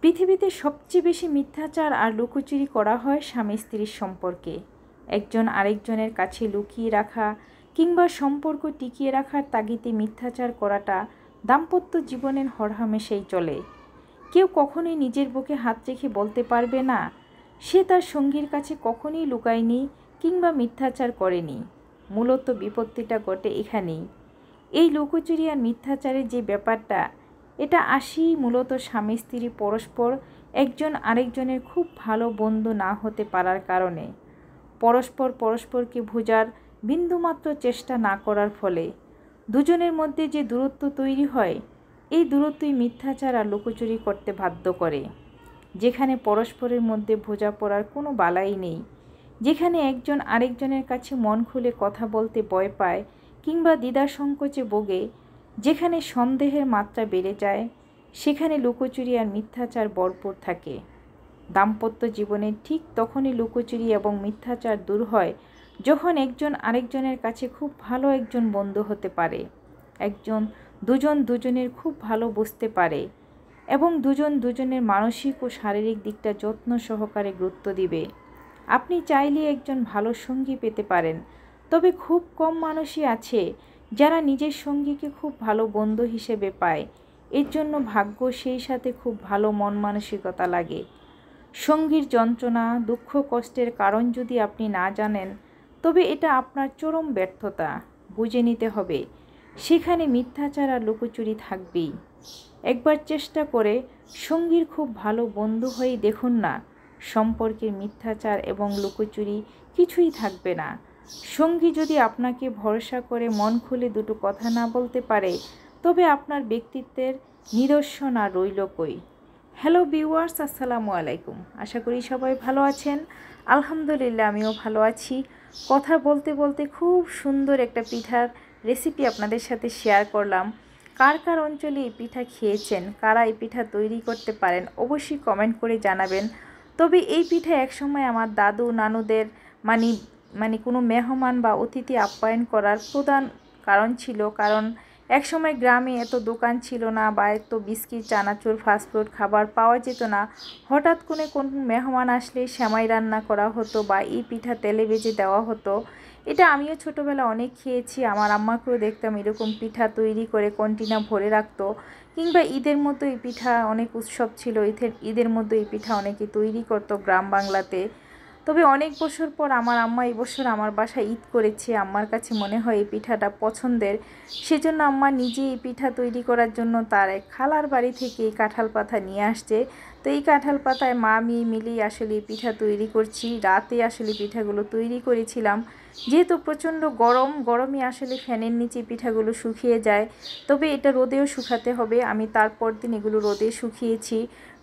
পৃথিবীতে সবচেয়ে বেশি মিথ্যাচার আর লুকোচুরি করা হয় স্বামী স্ত্রীর সম্পর্কে। একজন আরেকজনের কাছে লুকিয়ে রাখা কিংবা সম্পর্ক টিকিয়ে রাখার তাগিদে মিথ্যাচার করাটা দাম্পত্য জীবনের হরহামেশাই চলে। কেউ কখনোই নিজের বুকে হাত রেখে বলতে পারবে না সে তার সঙ্গীর কাছে কখনোই লুকায়নি কিংবা মিথ্যাচার করেনি। মূলত বিপত্তিটা ঘটে এখানেই। এই লুকোচুরি আর মিথ্যাচারের যে ব্যাপারটা, এটা আসি মূলত স্বামী স্ত্রী পরস্পর একজন আরেকজনের খুব ভালো বন্ধু না হতে পারার কারণে, পরস্পরকে বোঝার বিন্দুমাত্র চেষ্টা না করার ফলে দুজনের মধ্যে যে দূরত্ব তৈরি হয়, এই দূরত্বই মিথ্যাচার আর লুকোচুরি করতে বাধ্য করে। যেখানে পরস্পরের মধ্যে বোঝাপড়ার কোনো বালাই নেই, যেখানে একজন আরেকজনের কাছে মন খুলে কথা বলতে ভয় পায় কিংবা দ্বিধা সংকোচে ভোগে, যেখানে সন্দেহের মাত্রা বেড়ে যায়, সেখানে লুকোচুরি আর মিথ্যাচার ভরপুর থাকে। দাম্পত্য জীবনে ঠিক তখনই লুকোচুরি এবং মিথ্যাচার দূর হয় যখন একজন আরেকজনের কাছে খুব ভালো একজন বন্ধু হতে পারে, দুজন দুজনের খুব ভালো বুঝতে পারে এবং দুজন দুজনের মানসিক ও শারীরিক দিকটা যত্ন সহকারে গুরুত্ব দিবে। আপনি চাইলে একজন ভালো সঙ্গী পেতে পারেন, তবে খুব কম মানুষই আছে যারা নিজের সঙ্গীকে খুব ভালো বন্ধু হিসেবে পায়। এর জন্য ভাগ্য সেই সাথে খুব ভালো মন মানসিকতা লাগে। সঙ্গীর যন্ত্রণা, দুঃখ, কষ্টের কারণ যদি আপনি না জানেন, তবে এটা আপনার চরম ব্যর্থতা। বুঝে নিতে হবে সেখানে মিথ্যাচার আর লুকোচুরি থাকবেই। একবার চেষ্টা করে সঙ্গীর খুব ভালো বন্ধু হয়ে দেখুন না, সম্পর্কের মিথ্যাচার এবং লুকোচুরি কিছুই থাকবে না। সঙ্গী যদি আপনাকে ভরসা করে মন খুলে দুটো কথা না বলতে পারে, তবে আপনার ব্যক্তিত্বের নিদর্শন আর রইল কই। হ্যালো ভিউয়ার্স, আসসালামু আলাইকুম। আশা করি সবাই ভালো আছেন। আলহামদুলিল্লাহ, আমিও ভালো আছি। কথা বলতে বলতে খুব সুন্দর একটা পিঠার রেসিপি আপনাদের সাথে শেয়ার করলাম। কার কার অঞ্চলে এই পিঠা খেয়েছেন, কারা এই পিঠা তৈরি করতে পারেন, অবশ্যই কমেন্ট করে জানাবেন। তবে এই পিঠা একসময় আমার দাদু নানুদের মানে কোনো মেহমান বা অতিথি আপ্যায়ন করার প্রধান কারণ ছিল। কারণ একসময় গ্রামে এত দোকান ছিল না বা এত বিস্কিট, চানাচুর, ফাস্টফুড খাবার পাওয়া যেত না। হঠাৎ করে কোনো মেহমান আসলে সেমাই রান্না করা হতো বা এই পিঠা তেলে ভেজে দেওয়া হতো। এটা আমিও ছোটোবেলা অনেক খেয়েছি। আমার আম্মাকেও দেখতাম এরকম পিঠা তৈরি করে কন্টিনা ভরে রাখতো। কিংবা ঈদের মতো এই পিঠা, অনেক উৎসব ছিল, ঈদের মধ্যে এই পিঠা অনেকে তৈরি করতো গ্রাম বাংলাতে। তবে অনেক বছর পর আমার আম্মা এই বছর আমার বাসায় ঈদ করেছে। আম্মার কাছে মনে হয় এই পিঠাটা পছন্দের, সেজন্য আম্মা নিজে এই পিঠা তৈরি করার জন্য তার এক খালার বাড়ি থেকে এই কাঁঠাল পাতা নিয়ে আসছে। তো এই কাঁঠাল পাতায় মা আমি মিলেই আসলে এই পিঠা তৈরি করছি। রাতে আসলে পিঠাগুলো তৈরি করেছিলাম, যেহেতু প্রচণ্ড গরমে আসলে ফ্যানের নিচে পিঠাগুলো শুকিয়ে যায়। তবে এটা রোদেও শুকাতে হবে। আমি তারপর দিন এগুলো রোদে শুকিয়েছি।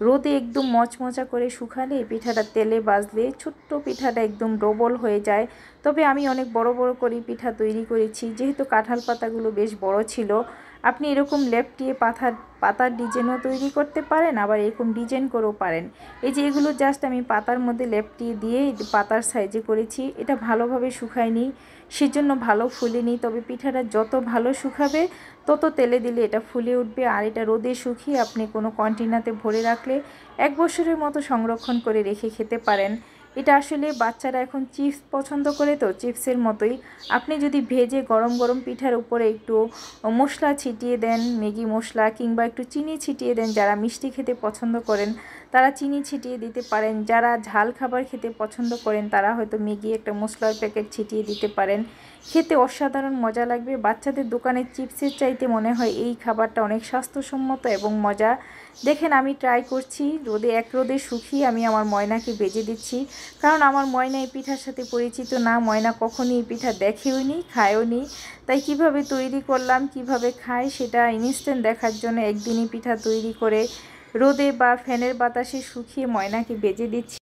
রোদে একদম মচমচা করে শুকালে এই পিঠাটা তেলে ভাজলে ছোট্ট পিঠাটা একদম ডবল হয়ে যায়। তবে আমি অনেক বড় বড় করে পিঠা তৈরি করেছি, যেহেতু কাঁঠাল পাতাগুলো বেশ বড় ছিল। আপনি এরকম লেপটিয়ে পাতার ডিজাইনও তৈরি করতে পারেন, আবার এরকম ডিজাইন করেও পারেন। এই যে এগুলো জাস্ট আমি পাতার মধ্যে লেপটিয়ে দিয়ে পাতার সাইজে করেছি। এটা ভালোভাবে শুকায়নি, সেজন্য ভালো ফুলেনি। তবে পিঠাটা যত ভালো শুকাবে তত তেলে দিলে এটা ফুলে উঠবে। আর এটা রোদে শুকিয়ে আপনি কোনো কন্টেনারে ভরে রাখলে 1 বছরের মতো সংরক্ষণ করে রেখে খেতে পারেন। এটা আসলে বাচ্চারা এখন চিপস পছন্দ করে, তো চিপসের মতোই আপনি যদি ভেজে গরম গরম পিঠার উপরে একটু মশলা ছিটিয়ে দেন, ম্যাগি মশলা, কিংবা একটু চিনি ছিটিয়ে দেন। যারা মিষ্টি খেতে পছন্দ করেন তারা চিনি ছিটিয়ে দিতে পারেন, যারা ঝাল খাবার খেতে পছন্দ করেন তারা হয়তো ম্যাগি একটা মশলার প্যাকেট ছিটিয়ে দিতে পারেন। খেতে অসাধারণ মজা লাগবে। বাচ্চাদের দোকানের চিপসের চাইতে মনে হয় এই খাবারটা অনেক স্বাস্থ্যসম্মত এবং মজা। দেখেন আমি ট্রাই করছি, রোদে শুকিয়ে আমি আমার ময়নাকে ভেজে দিচ্ছি। কারণ আমার ময়না এই পিঠার সাথে পরিচিত না, ময়না কখনই এই পিঠা দেখেও নি, খায়ও নি। তাই কিভাবে তৈরি করলাম, কিভাবে খায় সেটা ইনস্ট্যান্ট দেখার জন্য একদিনই পিঠা তৈরি করে রোদে বা ফ্যানের বাতাসে শুকিয়ে ময়নাকে ভেজে দিচ্ছি।